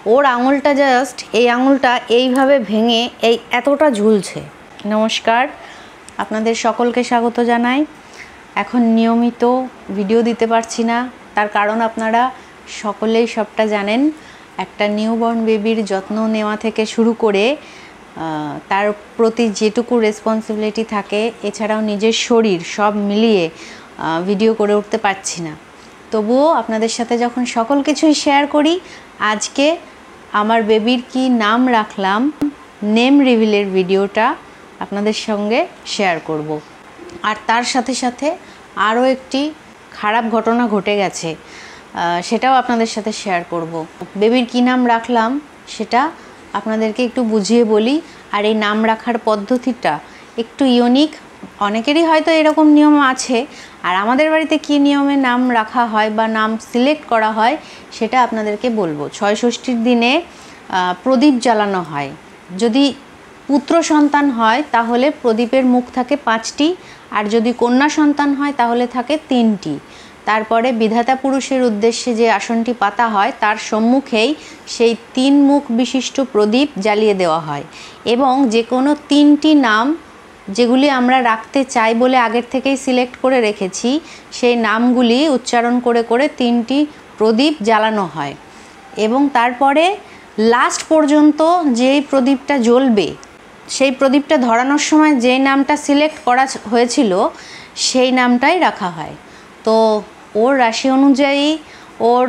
ওর আঙুলটা জাস্ট এই আঙুলটা এইভাবে ভেঙে এই এতটা ঝুলছে। নমস্কার, আপনাদের সকলকে স্বাগত জানাই। এখন নিয়মিত ভিডিও দিতে পারছি না, তার কারণ আপনারা সকলেই সবটা জানেন। একটা নিউবর্ন বেবির যত্ন নেওয়া থেকে শুরু করে তার প্রতি যেটুকু রেসপন্সিবিলিটি থাকে, এছাড়াও নিজের শরীর সব মিলিয়ে ভিডিও করে উঠতে পারছি না। তবুও আপনাদের সাথে যখন সকল কিছুই শেয়ার করি, আজকে আমার বেবির কি নাম রাখলাম নেম রিভিলের ভিডিওটা আপনাদের সঙ্গে শেয়ার করব। আর তার সাথে সাথে আরও একটি খারাপ ঘটনা ঘটে গেছে, সেটাও আপনাদের সাথে শেয়ার করব। বেবির কি নাম রাখলাম সেটা আপনাদেরকে একটু বুঝিয়ে বলি। আর এই নাম রাখার পদ্ধতিটা একটু ইউনিক, অনেকেরই হয়তো এরকম নিয়ম আছে। আর আমাদের বাড়িতে কী নিয়মে নাম রাখা হয় বা নাম সিলেক্ট করা হয় সেটা আপনাদেরকে বলবো। ছয় ষষ্ঠীর দিনে প্রদীপ জ্বালানো হয়। যদি পুত্র সন্তান হয় তাহলে প্রদীপের মুখ থাকে 5টি, আর যদি কন্যা সন্তান হয় তাহলে থাকে 3টি। তারপরে বিধাতা পুরুষের উদ্দেশ্যে যে আসনটি পাতা হয় তার সম্মুখেই সেই 3 মুখ বিশিষ্ট প্রদীপ জ্বালিয়ে দেওয়া হয়, এবং যে কোনো 3টি নাম যেগুলি আমরা রাখতে চাই বলে আগের থেকেই সিলেক্ট করে রেখেছি, সেই নামগুলি উচ্চারণ করে করে 3টি প্রদীপ জ্বালানো হয়। এবং তারপরে লাস্ট পর্যন্ত যেই প্রদীপটা জ্বলবে, সেই প্রদীপটা ধরানোর সময় যে নামটা সিলেক্ট করা হয়েছিল সেই নামটাই রাখা হয়। তো ওর রাশি অনুযায়ী ওর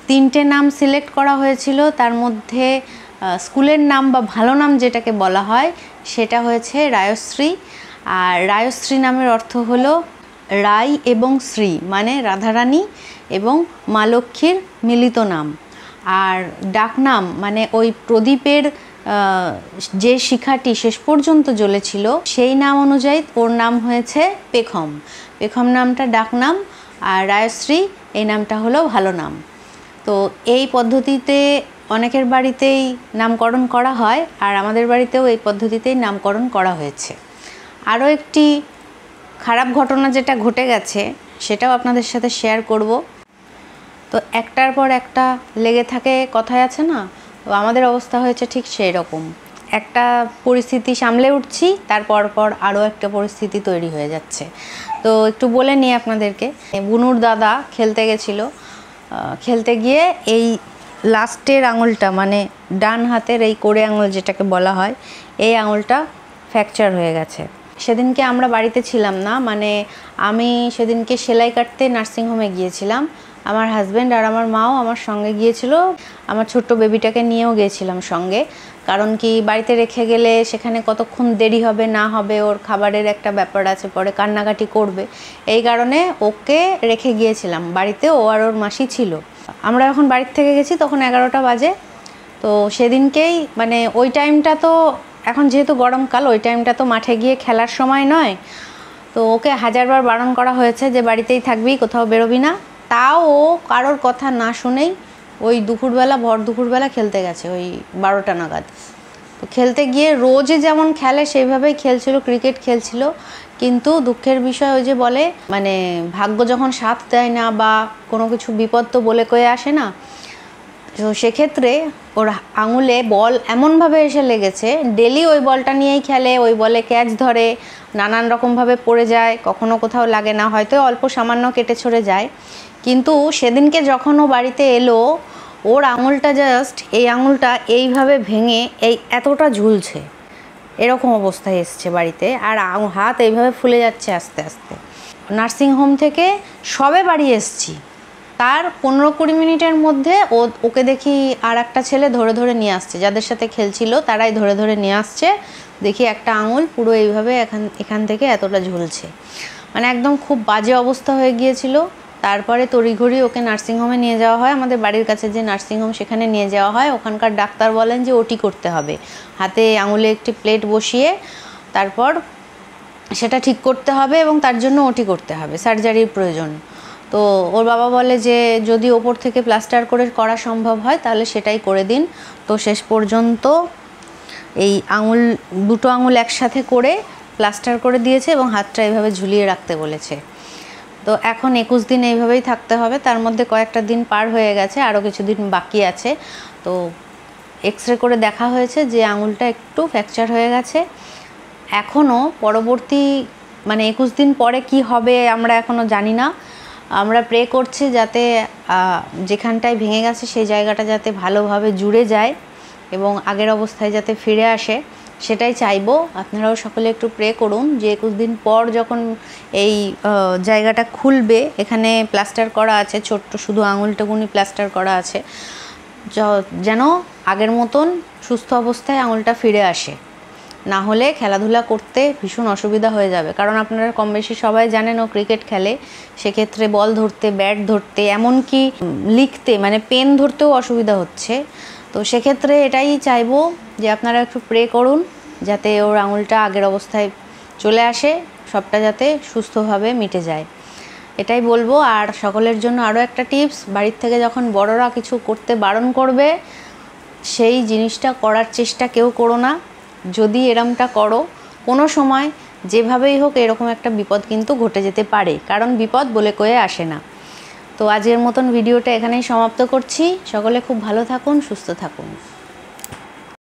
3টে নাম সিলেক্ট করা হয়েছিল। তার মধ্যে স্কুলের নাম বা ভালো নাম যেটাকে বলা হয় সেটা হয়েছে রায়শ্রী। আর রায়শ্রী নামের অর্থ হলো রায় এবং শ্রী, মানে রাধারানী এবং মা লক্ষ্মীর মিলিত নাম। আর ডাকনাম মানে ওই প্রদীপের যে শিখাটি শেষ পর্যন্ত জ্বলেছিল সেই নাম অনুযায়ী ওর নাম হয়েছে পেখম। পেখম নামটা ডাকনাম, আর রায়শ্রী এই নামটা হলো ভালো নাম। তো এই পদ্ধতিতে অনেকের বাড়িতেই নামকরণ করা হয়, আর আমাদের বাড়িতেও এই পদ্ধতিতেই নামকরণ করা হয়েছে। আরও একটি খারাপ ঘটনা যেটা ঘটে গেছে সেটাও আপনাদের সাথে শেয়ার করব। তো একটার পর একটা লেগে থাকে, কথায় আছে না, তো আমাদের অবস্থা হয়েছে ঠিক সেই রকম। একটা পরিস্থিতি সামলে উঠছি, তারপর পর আরও একটা পরিস্থিতি তৈরি হয়ে যাচ্ছে। তো একটু বলে নিই আপনাদেরকে। বুনুর দাদা খেলতে গেছিলো, খেলতে গিয়ে এই লাস্টের আঙুলটা মানে ডান হাতের এই কোড়ে আঙুল যেটাকে বলা হয়, এই আঙুলটা ফ্র্যাকচার হয়ে গেছে। সেদিনকে আমরা বাড়িতে ছিলাম না, মানে আমি সেদিনকে সেলাই কাটতে নার্সিংহোমে গিয়েছিলাম। আমার হাজব্যান্ড আর আমার মাও আমার সঙ্গে গিয়েছিল। আমার ছোট্ট বেবিটাকে নিয়েও গিয়েছিলাম সঙ্গে, কারণ কি বাড়িতে রেখে গেলে সেখানে কতক্ষণ দেরি হবে না হবে, ওর খাবারের একটা ব্যাপার আছে, পরে কান্নাকাটি করবে। এই কারণে ওকে রেখে গিয়েছিলাম বাড়িতে, ও আর ওর মাসি ছিল। আমরা যখন বাড়ির থেকে গেছি তখন 11টা বাজে। তো সেদিনকেই মানে ওই টাইমটা তো, এখন যেহেতু গরমকাল, ওই টাইমটা তো মাঠে গিয়ে খেলার সময় নয়। তো ওকে 1000বার বারণ করা হয়েছে যে বাড়িতেই থাকবি, কোথাও বেরোবি না। তাও ও কারোর কথা না শুনেই ওই দুপুরবেলা, ভর দুপুরবেলা খেলতে গেছে, ওই 12টা নাগাদ। তো খেলতে গিয়ে রোজে যেমন খেলে সেইভাবেই খেলছিল, ক্রিকেট খেলছিল। কিন্তু দুঃখের বিষয়, ওই যে বলে মানে ভাগ্য যখন সাথ দেয় না বা কোনো কিছু বিপদ তো বলে কয়ে আসে না, তো সেক্ষেত্রে ওর আঙুলে বল এমনভাবে এসে লেগেছে, ডেলি ওই বলটা নিয়েই খেলে, ওই বলে ক্যাচ ধরে, নানান রকমভাবে পড়ে যায়, কখনো কোথাও লাগে না, হয়তো অল্প সামান্য কেটে ছড়ে যায়। কিন্তু সেদিনকে যখন ও বাড়িতে এলো, ওর আঙুলটা জাস্ট এই আঙুলটা এইভাবে ভেঙে এই এতটা ঝুলছে, এরকম অবস্থায় এসছে বাড়িতে। আর হাত এইভাবে ফুলে যাচ্ছে আস্তে আস্তে। নার্সিংহোম থেকে সবে বাড়ি এসছি, তার 15-20 মিনিটের মধ্যে ওকে দেখি আর একটা ছেলে ধরে ধরে নিয়ে আসছে, যাদের সাথে খেলছিল তারাই ধরে ধরে নিয়ে আসছে। দেখি একটা আঙুল পুরো এইভাবে এখান থেকে এতটা ঝুলছে, মানে একদম খুব বাজে অবস্থা হয়ে গিয়েছিল। তারপরে তড়িঘড়ি ওকে নার্সিংহোমে নিয়ে যাওয়া হয়, আমাদের বাড়ির কাছে যে নার্সিংহোম সেখানে নিয়ে যাওয়া হয়। ওখানকার ডাক্তার বলেন যে ওটি করতে হবে, হাতে আঙুলে একটি প্লেট বসিয়ে তারপর সেটা ঠিক করতে হবে, এবং তার জন্য ওটি করতে হবে, সার্জারির প্রয়োজন। তো ওর বাবা বলে যে যদি ওপর থেকে প্লাস্টার করে করা সম্ভব হয় তাহলে সেটাই করে দিন। তো শেষ পর্যন্ত এই দুটো আঙুল একসাথে করে প্লাস্টার করে দিয়েছে এবং হাতটা এইভাবে ঝুলিয়ে রাখতে বলেছে। তো এখন 21 দিন এইভাবেই থাকতে হবে। তার মধ্যে কয়েকটা দিন পার হয়ে গেছে, আরও কিছু দিন বাকি আছে। তো এক্সরে করে দেখা হয়েছে যে আঙুলটা একটু ফ্র্যাকচার হয়ে গেছে। এখনও পরবর্তী মানে 21 দিন পরে কি হবে আমরা এখনও জানি না। আমরা প্রে করছি যাতে যেখানটায় ভেঙে গেছে সেই জায়গাটা যাতে ভালোভাবে জুড়ে যায় এবং আগের অবস্থায় যাতে ফিরে আসে, সেটাই চাইবো। আপনারাও সকলে একটু প্রে করুন যে 21 দিন পর যখন এই জায়গাটা খুলবে, এখানে প্লাস্টার করা আছে, ছোট্ট শুধু আঙুলটুকুনি প্লাস্টার করা আছে, যেন আগের মতন সুস্থ অবস্থায় আঙুলটা ফিরে আসে। না হলে খেলাধুলা করতে ভীষণ অসুবিধা হয়ে যাবে। কারণ আপনারা কম বেশি সবাই জানেন ও ক্রিকেট খেলে, সেক্ষেত্রে বল ধরতে, ব্যাট ধরতে, এমনকি লিখতে মানে পেন ধরতেও অসুবিধা হচ্ছে। তো সেক্ষেত্রে এটাই চাইবো যে আপনারা একটু প্রে করুন যাতে ওর আঙুলটা আগের অবস্থায় চলে আসে, সবটা যাতে সুস্থভাবে মিটে যায়, এটাই বলবো। আর সকলের জন্য আরও একটা টিপস, বাড়ির থেকে যখন বড়রা কিছু করতে বারণ করবে সেই জিনিসটা করার চেষ্টা কেউ করো না। যদি এরমটা করো, কোনো সময় যেভাবেই হোক এরকম একটা বিপদ কিন্তু ঘটে যেতে পারে, কারণ বিপদ বলে কয়ে আসে না। তো আজকের মতন ভিডিওটা এখানেই সমাপ্ত করছি। সকলে খুব ভালো থাকুন, সুস্থ থাকুন।